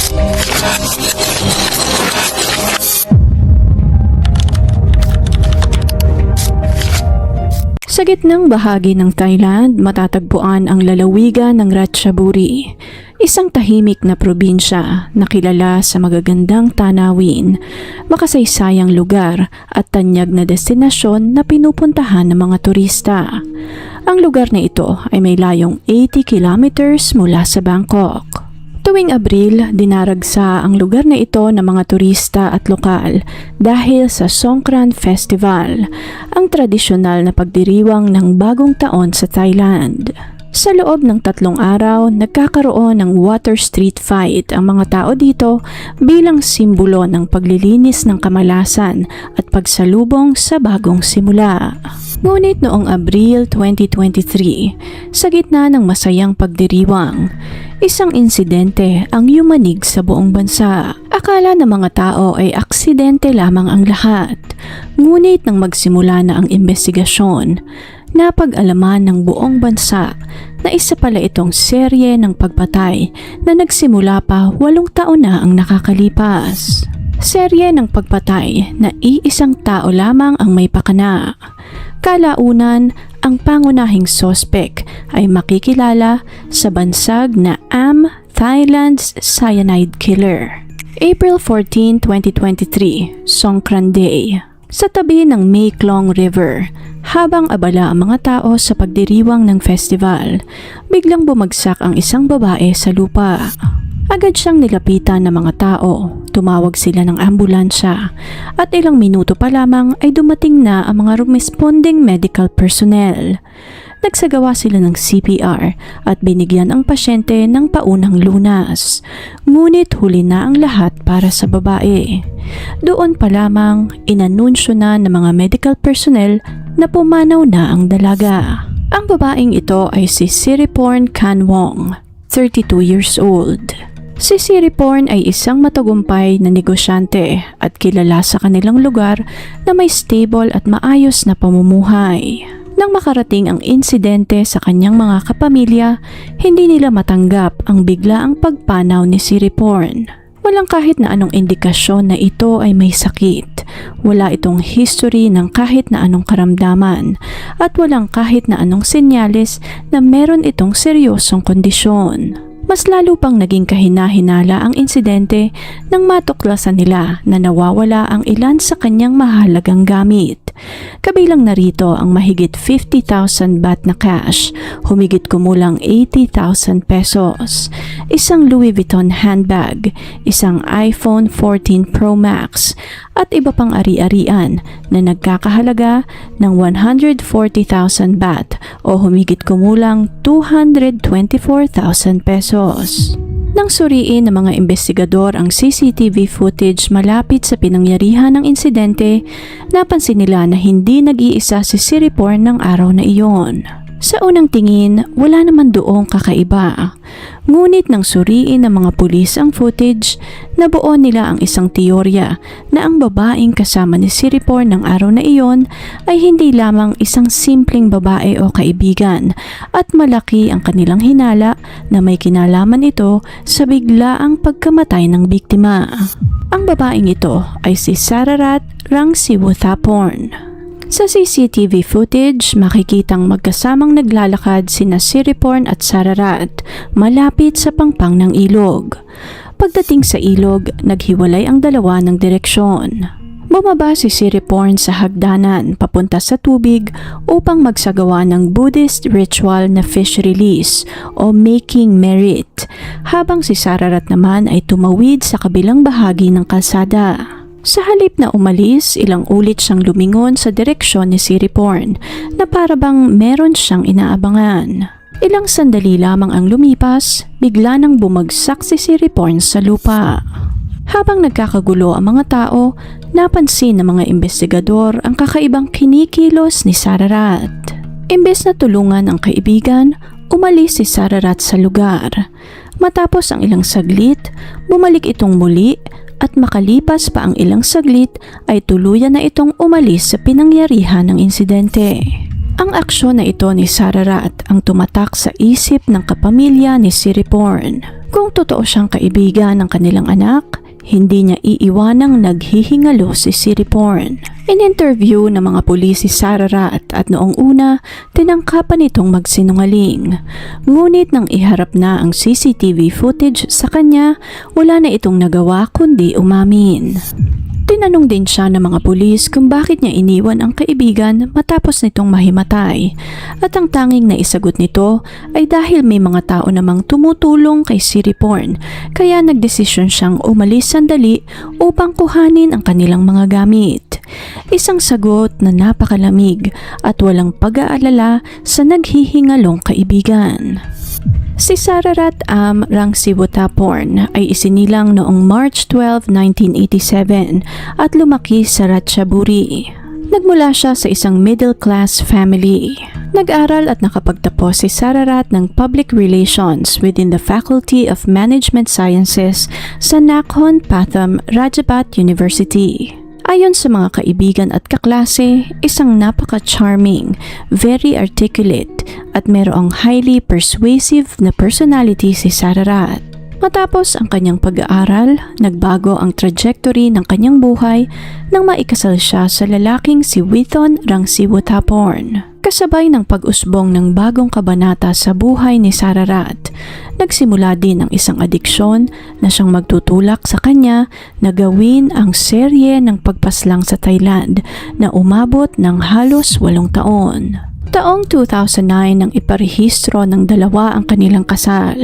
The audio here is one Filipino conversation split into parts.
Sa gitnang bahagi ng Thailand, matatagpuan ang lalawigan ng Ratchaburi, isang tahimik na probinsya na kilala sa magagandang tanawin, makasaysayang lugar at tanyag na destinasyon na pinupuntahan ng mga turista. Ang lugar na ito ay may layong 80 kilometers mula sa Bangkok. Tuwing Abril, dinaragsa ang lugar na ito ng mga turista at lokal dahil sa Songkran Festival, ang tradisyonal na pagdiriwang ng bagong taon sa Thailand. Sa loob ng 3 araw, nagkakaroon ng water street fight ang mga tao dito bilang simbolo ng paglilinis ng kamalasan at pagsalubong sa bagong simula. Ngunit noong Abril 2023, sa gitna ng masayang pagdiriwang, isang insidente ang yumanig sa buong bansa. Akala ng mga tao ay aksidente lamang ang lahat. Ngunit nang magsimula na ang investigasyon, napag-alaman ng buong bansa na isa pala itong serye ng pagpatay na nagsimula pa 8 taon na ang nakakalipas. Serye ng pagpatay na iisang tao lamang ang may pakana. Kalaunan, ang pangunahing sospek ay makikilala sa bansag na Thailand's Cyanide Killer. April 14, 2023, Songkran Day. Sa tabi ng Mae Klong River, habang abala ang mga tao sa pagdiriwang ng festival, biglang bumagsak ang isang babae sa lupa. Agad siyang nilapitan ng mga tao, tumawag sila ng ambulansya at ilang minuto pa lamang ay dumating na ang mga responding medical personnel. Nagsagawa sila ng CPR at binigyan ang pasyente ng paunang lunas. Ngunit huli na ang lahat para sa babae. Doon pa lamang inanunsyo na ng mga medical personnel na pumanaw na ang dalaga. Ang babaeng ito ay si Siriporn Kanwong, 32 years old. Si Siriporn ay isang matagumpay na negosyante at kilala sa kanilang lugar na may stable at maayos na pamumuhay. Nang makarating ang insidente sa kanyang mga kapamilya, hindi nila matanggap ang biglaang pagpanaw ni Siriporn. Walang kahit na anong indikasyon na ito ay may sakit. Wala itong history ng kahit na anong karamdaman at walang kahit na anong senyales na meron itong seryosong kondisyon. Mas lalo pang naging kahina-hinala ang insidente nang matuklasan nila na nawawala ang ilan sa kanyang mahalagang gamit. Kabilang narito ang mahigit 50,000 baht na cash, humigit kumulang 80,000 pesos, isang Louis Vuitton handbag, isang iPhone 14 Pro Max, at iba pang ari-arian na nagkakahalaga ng 140,000 baht o humigit kumulang 224,000 pesos. Nang suriin ng mga investigador ang CCTV footage malapit sa pinangyarihan ng insidente, napansin nila na hindi nag-iisa si Siriporn ng araw na iyon. Sa unang tingin, wala naman doong kakaiba. Ngunit nang suriin ng mga pulis ang footage, nabuo nila ang isang teorya na ang babaeng kasama ni Siriporn ng araw na iyon ay hindi lamang isang simpleng babae o kaibigan at malaki ang kanilang hinala na may kinalaman ito sa biglaang pagkamatay ng biktima. Ang babaeng ito ay si Sararat Rangsiwatthapong. Sa CCTV footage, makikitang magkasamang naglalakad sina Siriporn at Sararat malapit sa pangpang ng ilog. Pagdating sa ilog, naghiwalay ang dalawa ng direksyon. Bumaba si Siriporn sa hagdanan papunta sa tubig upang magsagawa ng Buddhist ritual na fish release o making merit, habang si Sararat naman ay tumawid sa kabilang bahagi ng kalsada. Sa halip na umalis, ilang ulit siyang lumingon sa direksyon ni Siriporn na parabang meron siyang inaabangan. Ilang sandali lamang ang lumipas, bigla nang bumagsak si Siriporn sa lupa. Habang nagkakagulo ang mga tao, napansin ng mga investigador ang kakaibang kinikilos ni Sararat. Imbes na tulungan ang kaibigan, umalis si Sararat sa lugar. Matapos ang ilang saglit, bumalik itong muli at makalipas pa ang ilang saglit ay tuluyan na itong umalis sa pinangyarihan ng insidente. Ang aksyon na ito ni Sararat ang tumatak sa isip ng kapamilya ni Siriporn. Kung totoo siyang kaibigan ng kanilang anak, hindi niya iiwanang naghihingalo si Siriporn. In-interview ng mga pulis si Sararat at noong una, tinangkapan itong magsinungaling. Ngunit nang iharap na ang CCTV footage sa kanya, wala na itong nagawa kundi umamin. Tinanong din siya ng mga pulis kung bakit niya iniwan ang kaibigan matapos nitong mahimatay. At ang tanging naisagot nito ay dahil may mga tao namang tumutulong kay Siriporn, kaya nagdesisyon siyang umalis sandali upang kuhanin ang kanilang mga gamit. Isang sagot na napakalamig at walang pag-aalala sa naghihingalong kaibigan. Si Sararat Rangsiwutaporn ay isinilang noong March 12, 1987 at lumaki sa Ratchaburi. Nagmula siya sa isang middle-class family. Nag-aral at nakapagtapos si Sararat ng Public Relations within the Faculty of Management Sciences sa Nakhon Pathom Rajabat University. Ayon sa mga kaibigan at kaklase, isang napaka-charming, very articulate at mayroong highly persuasive na personality si Sararat. Matapos ang kanyang pag-aaral, nagbago ang trajectory ng kanyang buhay nang maikasal siya sa lalaking si Withon Rangsiwutaporn. Kasabay ng pag-usbong ng bagong kabanata sa buhay ni Sararat, nagsimula din ang isang adiksyon na siyang magtutulak sa kanya na gawin ang serye ng pagpaslang sa Thailand na umabot ng halos 8 taon. Taong 2009 nang iparehistro ng dalawa ang kanilang kasal.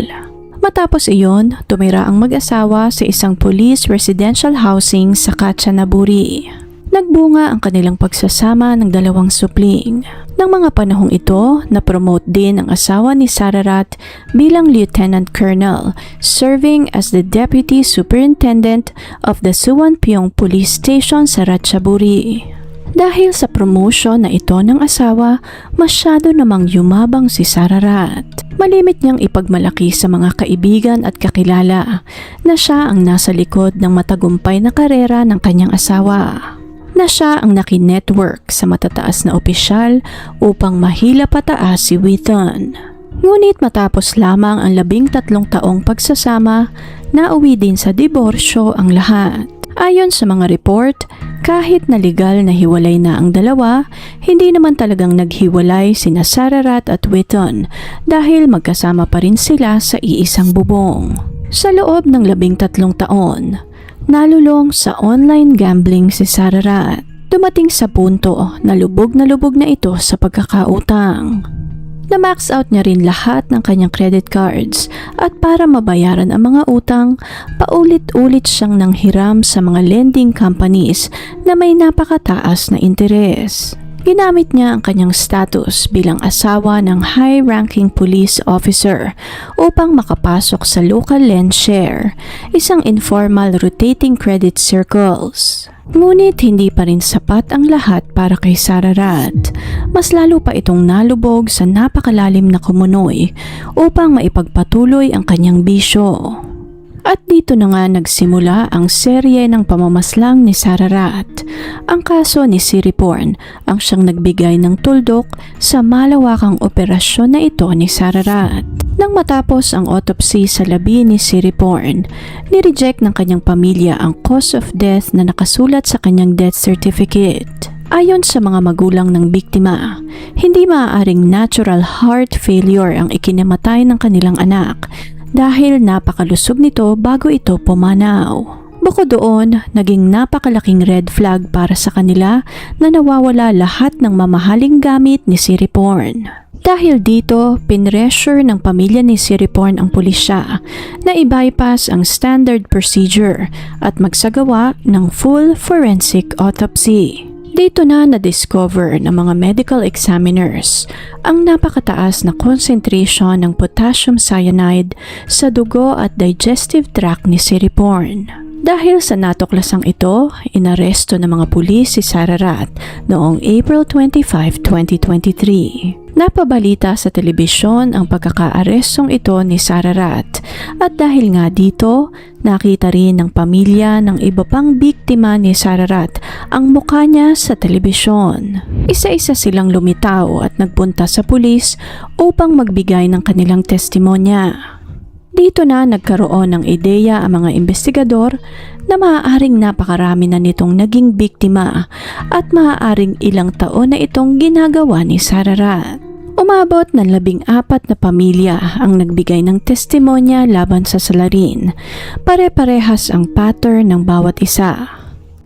Matapos iyon, tumira ang mag-asawa sa isang police residential housing sa Kanchanaburi. Nagbunga ang kanilang pagsasama ng 2 supling. Nang mga panahong ito, na-promote din ang asawa ni Sararat bilang Lieutenant Colonel, serving as the Deputy Superintendent of the Suwonpyong Police Station sa Ratchaburi. Dahil sa promotion na ito ng asawa, masyado namang yumabang si Sararat. Malimit niyang ipagmalaki sa mga kaibigan at kakilala na siya ang nasa likod ng matagumpay na karera ng kanyang asawa. Na siya ang naki-network sa matataas na opisyal upang mahila pataas si Withon. Ngunit matapos lamang ang 13 taong pagsasama, nauwi din sa diborsyo ang lahat. Ayon sa mga report, kahit na legal na hiwalay na ang dalawa, hindi naman talagang naghiwalay sina Sararat at Withon dahil magkasama pa rin sila sa iisang bubong. Sa loob ng 13 taon, nalulong sa online gambling si Sararat. Dumating sa punto na lubog na ito sa pagkakautang. Na-max out niya rin lahat ng kanyang credit cards at para mabayaran ang mga utang, paulit-ulit siyang nanghiram sa mga lending companies na may napakataas na interes. Ginamit niya ang kanyang status bilang asawa ng high-ranking police officer upang makapasok sa local lend share, isang informal rotating credit circles. Ngunit hindi pa rin sapat ang lahat para kay Sararat. Mas lalo pa itong nalubog sa napakalalim na kumunoy upang maipagpatuloy ang kanyang bisyo. At dito na nga nagsimula ang serye ng pamamaslang ni Sararat. Ang kaso ni Siriporn ang siyang nagbigay ng tuldok sa malawakang operasyon na ito ni Sararat. Nang matapos ang autopsy sa labi ni Siriporn, nireject ng kanyang pamilya ang cause of death na nakasulat sa kanyang death certificate. Ayon sa mga magulang ng biktima, hindi maaaring natural heart failure ang ikinamatay ng kanilang anak dahil napakalusog nito bago ito pumanaw. Bukod doon, naging napakalaking red flag para sa kanila na nawawala lahat ng mamahaling gamit ni Siriporn. Dahil dito, pinressure ng pamilya ni Siriporn ang pulisya na i-bypass ang standard procedure at magsagawa ng full forensic autopsy. Dito na na-discover ng mga medical examiners ang napakataas na concentration ng potassium cyanide sa dugo at digestive tract ni Siriporn. Dahil sa natuklasang ito, inaresto ng mga pulis si Sararat noong April 25, 2023. Napabalita sa telebisyon ang pagkakaarestong ito ni Sararat at dahil nga dito, nakita rin ng pamilya ng iba pang biktima ni Sararat ang mukha niya sa telebisyon. Isa-isa silang lumitaw at nagpunta sa pulis upang magbigay ng kanilang testimonya. Dito na nagkaroon ng ideya ang mga investigador na maaaring napakarami na nitong naging biktima at maaaring ilang taon na itong ginagawa ni Sararat. Umabot ng 14 na pamilya ang nagbigay ng testimonya laban sa salarin. Pare-parehas ang pattern ng bawat isa.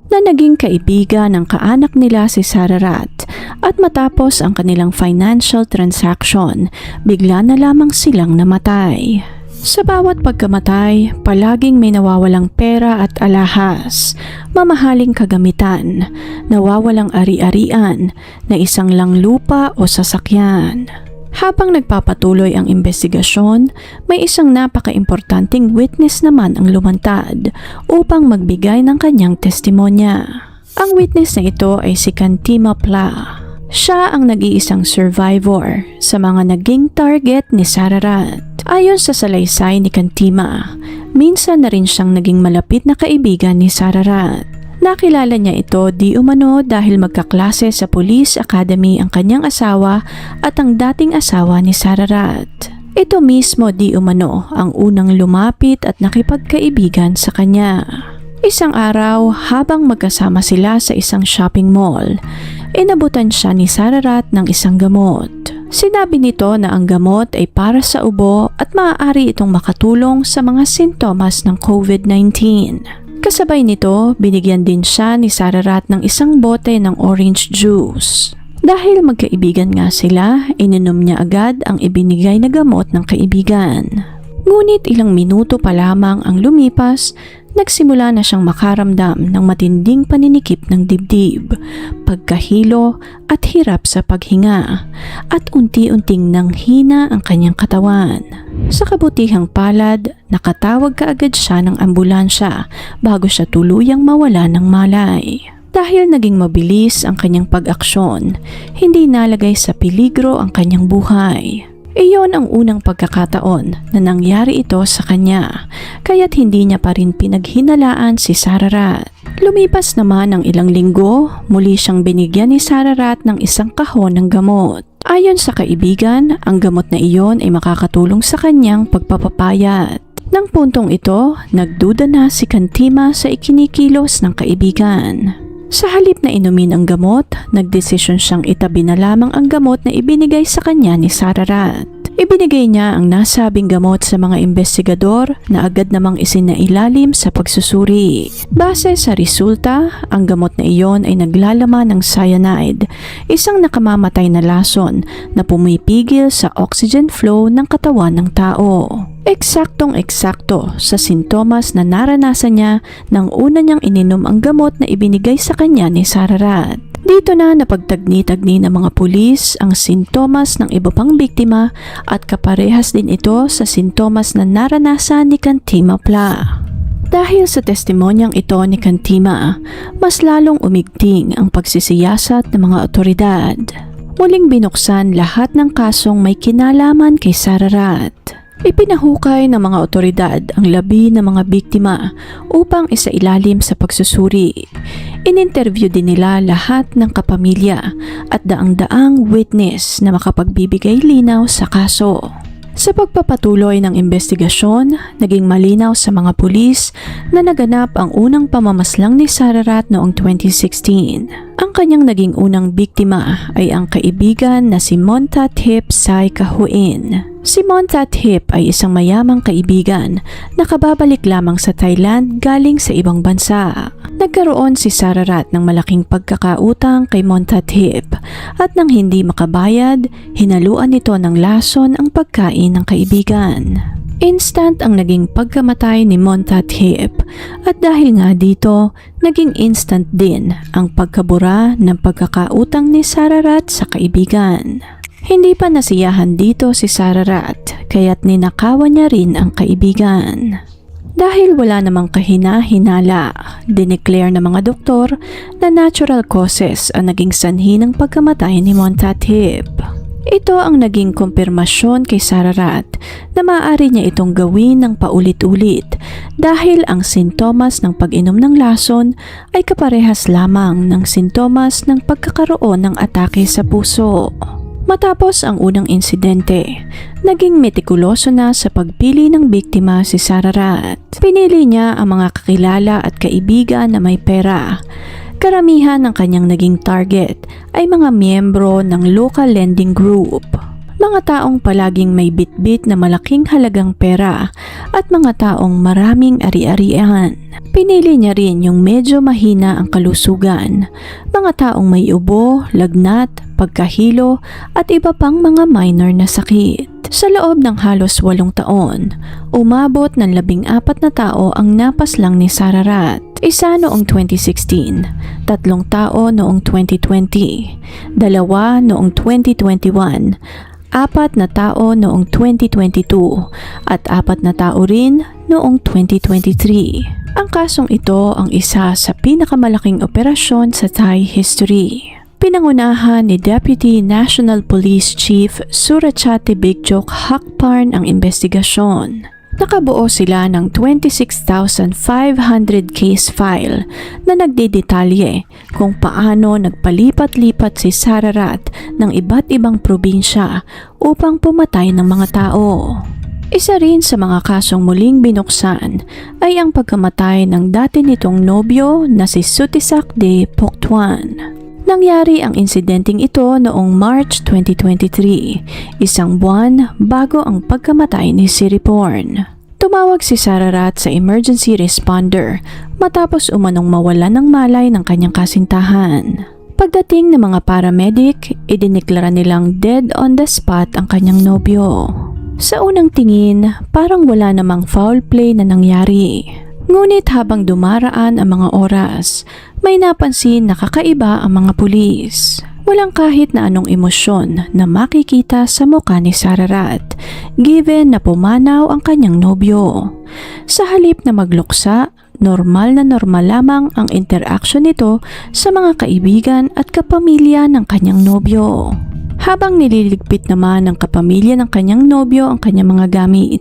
Na naging kaibigan ng kaanak nila si Sararat at matapos ang kanilang financial transaction, bigla na lamang silang namatay. Sa bawat pagkamatay, palaging may nawawalang pera at alahas, mamahaling kagamitan, nawawalang ari-arian, na isang lang lupa o sasakyan. Habang nagpapatuloy ang investigasyon, may isang napaka-importanting witness naman ang lumantad upang magbigay ng kanyang testimonya. Ang witness na ito ay si Cantima Pla. Siya ang nag-iisang survivor sa mga naging target ni Sararat. Ayon sa salaysay ni Cantima, minsan na rin siyang naging malapit na kaibigan ni Sararat. Nakilala niya ito di umano dahil magkaklase sa Police Academy ang kanyang asawa at ang dating asawa ni Sararat. Ito mismo di umano ang unang lumapit at nakipagkaibigan sa kanya. Isang araw habang magkasama sila sa isang shopping mall, inabutan siya ni Sararat ng isang gamot. Sinabi nito na ang gamot ay para sa ubo at maaari itong makatulong sa mga sintomas ng COVID-19. Kasabay nito, binigyan din siya ni Sararat ng isang bote ng orange juice. Dahil magkaibigan nga sila, ininom niya agad ang ibinigay na gamot ng kaibigan. Ngunit ilang minuto pa lamang ang lumipas, nagsimula na siyang makaramdam ng matinding paninikip ng dibdib, pagkahilo at hirap sa paghinga, at unti-unting nanghina ang kanyang katawan. Sa kabutihang palad, nakatawag kaagad siya ng ambulansya bago siya tuluyang mawala ng malay. Dahil naging mabilis ang kanyang pag-aksyon, hindi nalagay sa peligro ang kanyang buhay. Iyon ang unang pagkakataon na nangyari ito sa kanya, kaya't hindi niya pa rin pinaghinalaan si Sararat. Lumipas naman ang ilang linggo, muli siyang binigyan ni Sararat ng isang kahon ng gamot. Ayon sa kaibigan, ang gamot na iyon ay makakatulong sa kanyang pagpapapayat. Nang puntong ito, nagduda na si Cantima sa ikinikilos ng kaibigan. Sa halip na inumin ang gamot, nagdesisyon siyang itabi na lamang ang gamot na ibinigay sa kanya ni Sararat. Ibinigay niya ang nasabing gamot sa mga investigador na agad namang isinailalim sa pagsusuri. Base sa resulta, ang gamot na iyon ay naglalaman ng cyanide, isang nakamamatay na lason na pumipigil sa oxygen flow ng katawan ng tao. Eksaktong-eksakto sa sintomas na naranasan niya nang una niyang ininom ang gamot na ibinigay sa kanya ni Sararat. Dito na napagtagni-tagni ng mga pulis ang sintomas ng iba pang biktima at kaparehas din ito sa sintomas na naranasan ni Cantima Pla. Dahil sa testimonyang ito ni Cantima, mas lalong umigting ang pagsisiyasat ng mga otoridad. Muling binuksan lahat ng kasong may kinalaman kay Sararat. Ipinahukay ng mga otoridad ang labi ng mga biktima upang isailalim sa pagsusuri. Ininterview din nila lahat ng kapamilya at daang-daang witness na makapagbibigay linaw sa kaso. Sa pagpapatuloy ng investigasyon, naging malinaw sa mga pulis na naganap ang unang pamamaslang ni Sararat noong 2016. Ang kanyang naging unang biktima ay ang kaibigan na si Montathip Sai Kahuin. Si Montathip ay isang mayamang kaibigan na kababalik lamang sa Thailand galing sa ibang bansa. Nagkaroon si Sararat ng malaking pagkakautang kay Montathip at nang hindi makabayad, hinaluan nito ng lason ang pagkain ng kaibigan. Instant ang naging pagkamatay ni Montathip at dahil nga dito, naging instant din ang pagkabura ng pagkakautang ni Sararat sa kaibigan. Hindi pa nasiyahan dito si Sararat kaya't ninakawan niya rin ang kaibigan. Dahil wala namang kahina-hinala, dineclare ng mga doktor na natural causes ang naging sanhi ng pagkamatay ni Montathip. Ito ang naging kumpirmasyon kay Sararat na maaari niya itong gawin ng paulit-ulit dahil ang sintomas ng pag-inom ng lason ay kaparehas lamang ng sintomas ng pagkakaroon ng atake sa puso. Matapos ang unang insidente, naging metikuloso na sa pagpili ng biktima si Sararat. Pinili niya ang mga kakilala at kaibigan na may pera. Karamihan ng kanyang naging target ay mga miyembro ng local lending group. Mga taong palaging may bitbit na malaking halagang pera at mga taong maraming ari-arian. Pinili niya rin yung medyo mahina ang kalusugan, mga taong may ubo, lagnat, pagkahilo at iba pang mga minor na sakit. Sa loob ng halos 8 taon, umabot ng 14 na tao ang napaslang ni Sararat. Isa noong 2016, 3 tao noong 2020, 2 noong 2021, 4 na tao noong 2022 at 4 na tao rin noong 2023. Ang kasong ito ang isa sa pinakamalaking operasyon sa Thai history. Pinangunahan ni Deputy National Police Chief Surachate Bigjok Hakparn ang investigasyon. Nakabuo sila ng 26,500 case file na nagdedetalye kung paano nagpalipat-lipat si Sararat ng iba't ibang probinsya upang pumatay ng mga tao. Isa rin sa mga kasong muling binuksan ay ang pagkamatay ng dati nitong nobyo na si Sutisak-de Poktuan. Nangyari ang insidenteng ito noong March 2023, isang buwan bago ang pagkamatay ni Siriporn. Tumawag si Sararat sa emergency responder matapos umanong mawala ng malay ng kanyang kasintahan. Pagdating ng mga paramedic, idineklara nilang dead on the spot ang kanyang nobyo. Sa unang tingin, parang wala namang foul play na nangyari. Ngunit habang dumaraan ang mga oras, may napansin na kakaiba ang mga pulis. Walang kahit na anong emosyon na makikita sa mukha ni Sararat, given na pumanaw ang kanyang nobyo. Sa halip na magluksa, normal lamang ang interaction nito sa mga kaibigan at kapamilya ng kanyang nobyo. Habang nililigpit naman ng kapamilya ng kanyang nobyo ang kanyang mga gamit,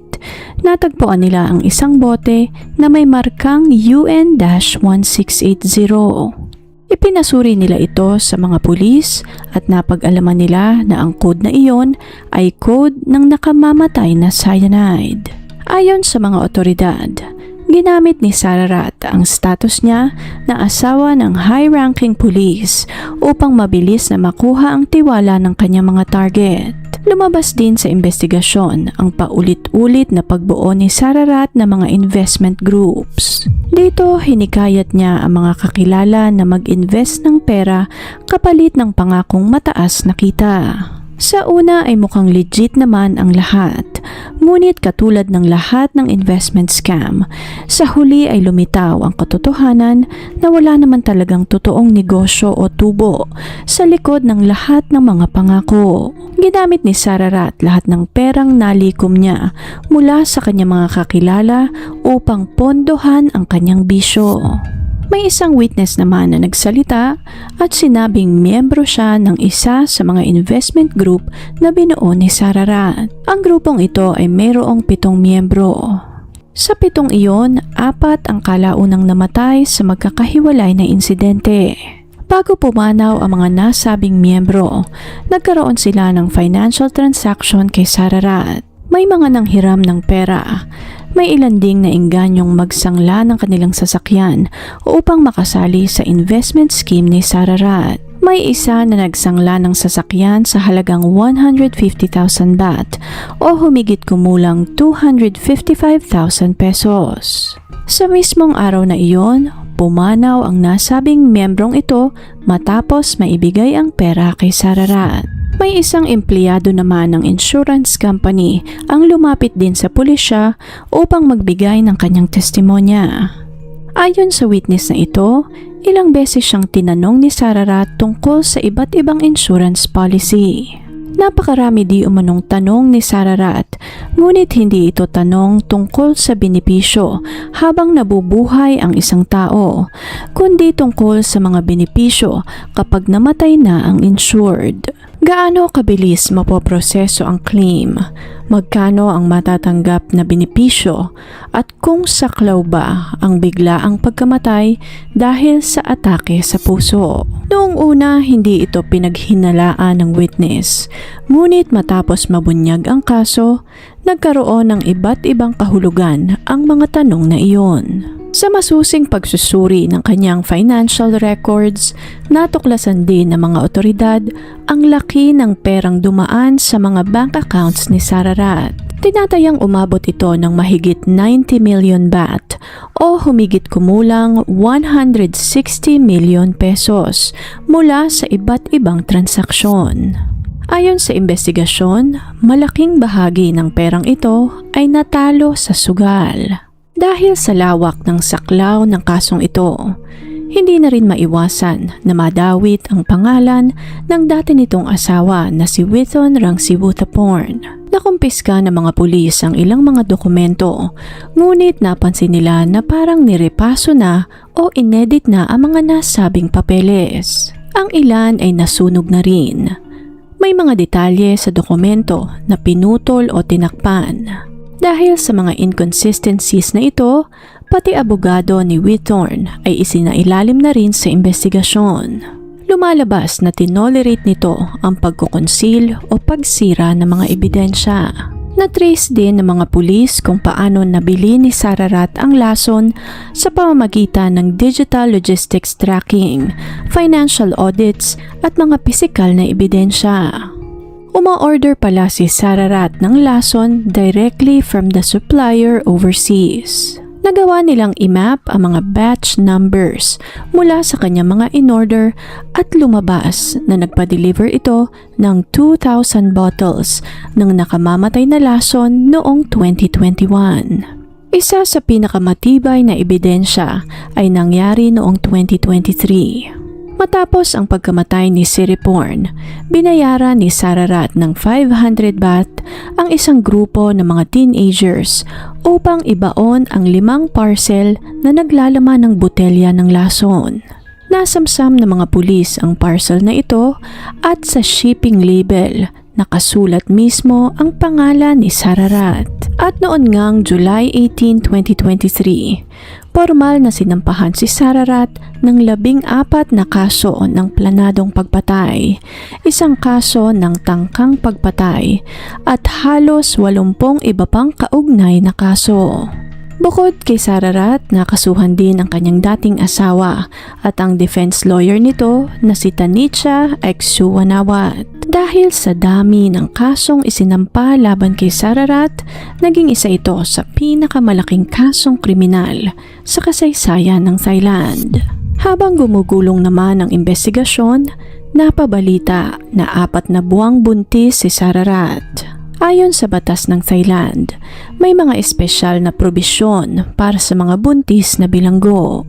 natagpuan nila ang isang bote na may markang UN-1680. Ipinasuri nila ito sa mga pulis at napag-alaman nila na ang code na iyon ay code ng nakamamatay na cyanide. Ayon sa mga otoridad, ginamit ni Sararat ang status niya na asawa ng high-ranking police upang mabilis na makuha ang tiwala ng kanyang mga target. Lumabas din sa investigasyon ang paulit-ulit na pagbuo ni Sararat ng mga investment groups. Dito, hinikayat niya ang mga kakilala na mag-invest ng pera kapalit ng pangakong mataas na kita. Sa una ay mukhang legit naman ang lahat, ngunit katulad ng lahat ng investment scam, sa huli ay lumitaw ang katotohanan na wala naman talagang totoong negosyo o tubo sa likod ng lahat ng mga pangako. Ginamit ni Sararat lahat ng perang nalikom niya mula sa kanyang mga kakilala upang pondohan ang kanyang bisyo. May isang witness naman na nagsalita at sinabing miyembro siya ng isa sa mga investment group na binuo ni Sararat. Ang grupong ito ay mayroong 7 miyembro. Sa 7 iyon, 4 ang kalaunang namatay sa magkakahiwalay na insidente. Bago pumanaw ang mga nasabing miyembro, nagkaroon sila ng financial transaction kay Sararat. May mga nanghiram ng pera. May ilan ding naingganyong magsangla ng kanilang sasakyan upang makasali sa investment scheme ni Sararat. May isa na nagsangla ng sasakyan sa halagang 150,000 baht o humigit kumulang 255,000 pesos. Sa mismong araw na iyon, pumanaw ang nasabing miyembrong ito matapos maibigay ang pera kay Sararat. May isang empleyado naman ng insurance company ang lumapit din sa pulisya upang magbigay ng kanyang testimonya. Ayon sa witness na ito, ilang beses siyang tinanong ni Sararat tungkol sa iba't ibang insurance policy. Napakarami di umanong tanong ni Sararat Ngunit hindi ito tanong tungkol sa benepisyo habang nabubuhay ang isang tao, kundi tungkol sa mga benepisyo kapag namatay na ang insured. Gaano kabilis mapoproseso ang claim? Magkano ang matatanggap na benepisyo? At kung saklaw ba ang biglaang pagkamatay dahil sa atake sa puso? Noong una, hindi ito pinaghinalaan ng witness. Ngunit matapos mabunyag ang kaso, nagkaroon ng iba't ibang kahulugan ang mga tanong na iyon. Sa masusing pagsusuri ng kanyang financial records, natuklasan din ng mga otoridad ang laki ng perang dumaan sa mga bank accounts ni Sararat. Tinatayang umabot ito ng mahigit 90 million baht o humigit kumulang 160 million pesos mula sa iba't ibang transaksyon. Ayon sa investigasyon, malaking bahagi ng perang ito ay natalo sa sugal. Dahil sa lawak ng saklaw ng kasong ito, hindi na rin maiwasan na madawit ang pangalan ng dati nitong asawa na si Withon Rangsiwuthaporn. Nakumpiska ng mga pulis ang ilang mga dokumento, ngunit napansin nila na parang nirepaso na o inedit na ang mga nasabing papeles. Ang ilan ay nasunog na rin. May mga detalye sa dokumento na pinutol o tinakpan. Dahil sa mga inconsistencies na ito, pati abogado ni Withorn ay isinailalim na rin sa investigasyon. Lumalabas na tinolerate nito ang pagkukonsil o pagsira ng mga ebidensya. Na-trace din ng mga pulis kung paano nabili ni Sararat ang lason sa pamamagitan ng digital logistics tracking, financial audits at mga pisikal na ebidensya. Uma-order pala si Sararat ng lason directly from the supplier overseas. Nagawa nilang i-map ang mga batch numbers mula sa kanyang mga in-order at lumabas na nagpa-deliver ito ng 2,000 bottles ng nakamamatay na lason noong 2021. Isa sa pinakamatibay na ebidensya ay nangyari noong 2023. Matapos ang pagkamatay ni Siriporn, binayaran ni Sararat ng 500 baht ang isang grupo ng mga teenagers upang ibaon ang 5 parcel na naglalaman ng botelya ng lason. Nasamsam ng mga pulis ang parcel na ito at sa shipping label nakasulat mismo ang pangalan ni Sararat. At noon ngang July 18, 2023, formal na sinampahan si Sararat ng 14 na kaso ng planadong pagpatay, isang kaso ng tangkang pagpatay at halos 80 iba pang kaugnay na kaso. Bukod kay Sararat, nakasuhan din ang kanyang dating asawa at ang defense lawyer nito na si Tanisha Eksuwanawat. Dahil sa dami ng kasong isinampa laban kay Sararat, naging isa ito sa pinakamalaking kasong kriminal sa kasaysayan ng Thailand. Habang gumugulong naman ang investigasyon, napabalita na 4 na buwang buntis si Sararat. Ayon sa batas ng Thailand, may mga espesyal na probisyon para sa mga buntis na bilanggo.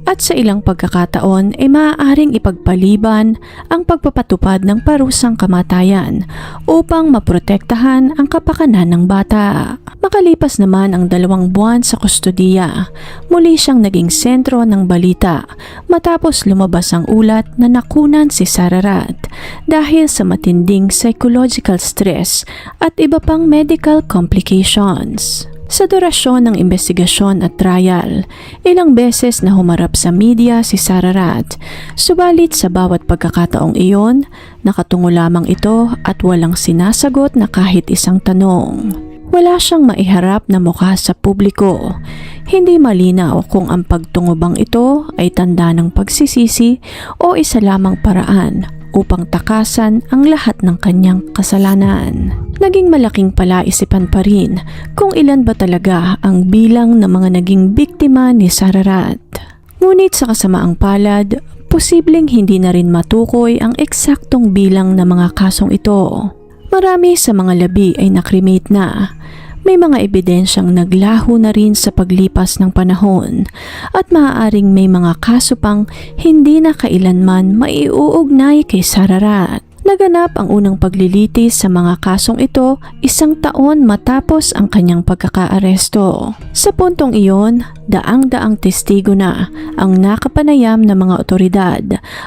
At sa ilang pagkakataon ay maaaring ipagpaliban ang pagpapatupad ng parusang kamatayan upang maprotektahan ang kapakanan ng bata. Makalipas naman ang 2 buwan sa kustodiya, muli siyang naging sentro ng balita matapos lumabas ang ulat na nakunan si Sararat dahil sa matinding psychological stress at iba pang medical complications. Sa durasyon ng investigasyon at trial, ilang beses na humarap sa media si Sararat, subalit sa bawat pagkakataong iyon, nakatungo lamang ito at walang sinasagot na kahit isang tanong. Wala siyang maiharap na mukha sa publiko. Hindi malinaw kung ang pagtungubang ito ay tanda ng pagsisisi o isa lamang paraan upang takasan ang lahat ng kanyang kasalanan. Naging malaking palaisipan pa rin kung ilan ba talaga ang bilang ng mga naging biktima ni Sararat. Ngunit sa kasamaang palad, posibleng hindi na rin matukoy ang eksaktong bilang ng mga kasong ito. Marami sa mga labi ay nakremate na. May mga ebidensyang naglaho na rin sa paglipas ng panahon at maaaring may mga kaso pang hindi na kailanman maiuugnay kay Sararat. Naganap ang unang paglilitis sa mga kasong ito 1 taon matapos ang kanyang pagkakaaresto. Sa puntong iyon, daang-daang testigo na ang nakapanayam ng mga otoridad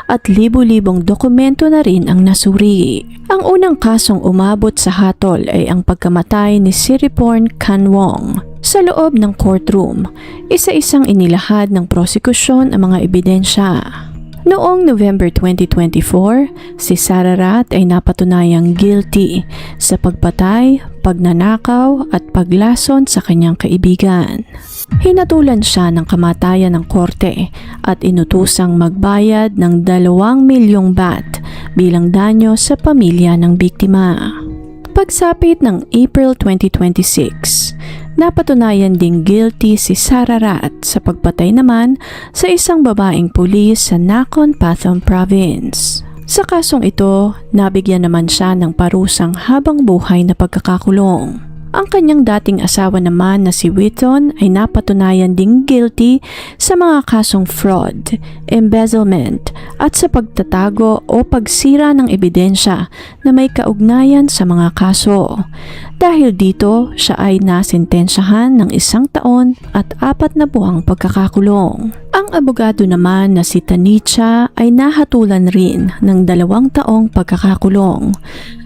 at libu-libong dokumento na rin ang nasuri. Ang unang kasong umabot sa hatol ay ang pagkamatay ni Siriporn Kanwong. Sa loob ng courtroom, isa-isang inilahad ng prosekusyon ang mga ebidensya. Noong November 2024, si Sararat ay napatunayang guilty sa pagpatay, pagnanakaw at paglason sa kanyang kaibigan. Hinatulan siya ng kamatayan ng korte at inutusang magbayad ng 2 milyong baht bilang danyo sa pamilya ng biktima. Pagsapit ng April 2026, napatunayan ding guilty si Sararat sa pagpatay naman sa isang babaeng pulis sa Nakhon Pathom Province. Sa kasong ito, nabigyan naman siya ng parusang habang buhay na pagkakakulong. Ang kanyang dating asawa naman na si Witton ay napatunayan ding guilty sa mga kasong fraud, embezzlement at sa pagtatago o pagsira ng ebidensya na may kaugnayan sa mga kaso. Dahil dito, siya ay nasentensyahan ng 1 taon at 4 na buwang pagkakakulong. Ang abogado naman na si Tanicha ay nahatulan rin ng 2 taong pagkakakulong.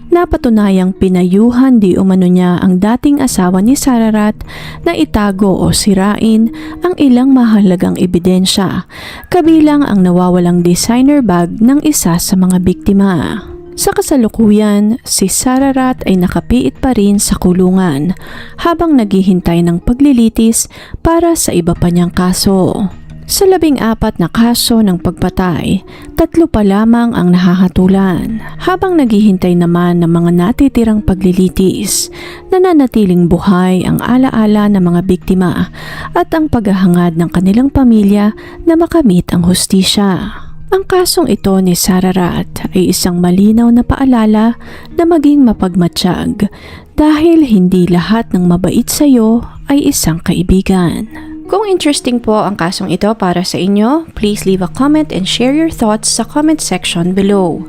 Napatunayang pinayuhan di umano niya ang dating asawa ni Sararat na itago o sirain ang ilang mahalagang ebidensya, kabilang ang nawawalang designer bag ng isa sa mga biktima. Sa kasalukuyan, si Sararat ay nakapiit pa rin sa kulungan habang naghihintay ng paglilitis para sa iba pa niyang kaso. Sa 14 na kaso ng pagpatay, 3 pa lamang ang nahahatulan. Habang naghihintay naman ng mga natitirang paglilitis, nananatiling buhay ang alaala ng mga biktima at ang paghahangad ng kanilang pamilya na makamit ang hustisya. Ang kasong ito ni Sararat ay isang malinaw na paalala na maging mapagmatsyag dahil hindi lahat ng mabait sa iyo ay isang kaibigan. Kung interesting po ang kasong ito para sa inyo, please leave a comment and share your thoughts sa comment section below.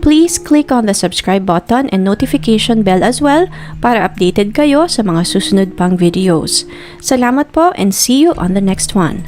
Please click on the subscribe button and notification bell as well para updated kayo sa mga susunod pang videos. Salamat po and see you on the next one.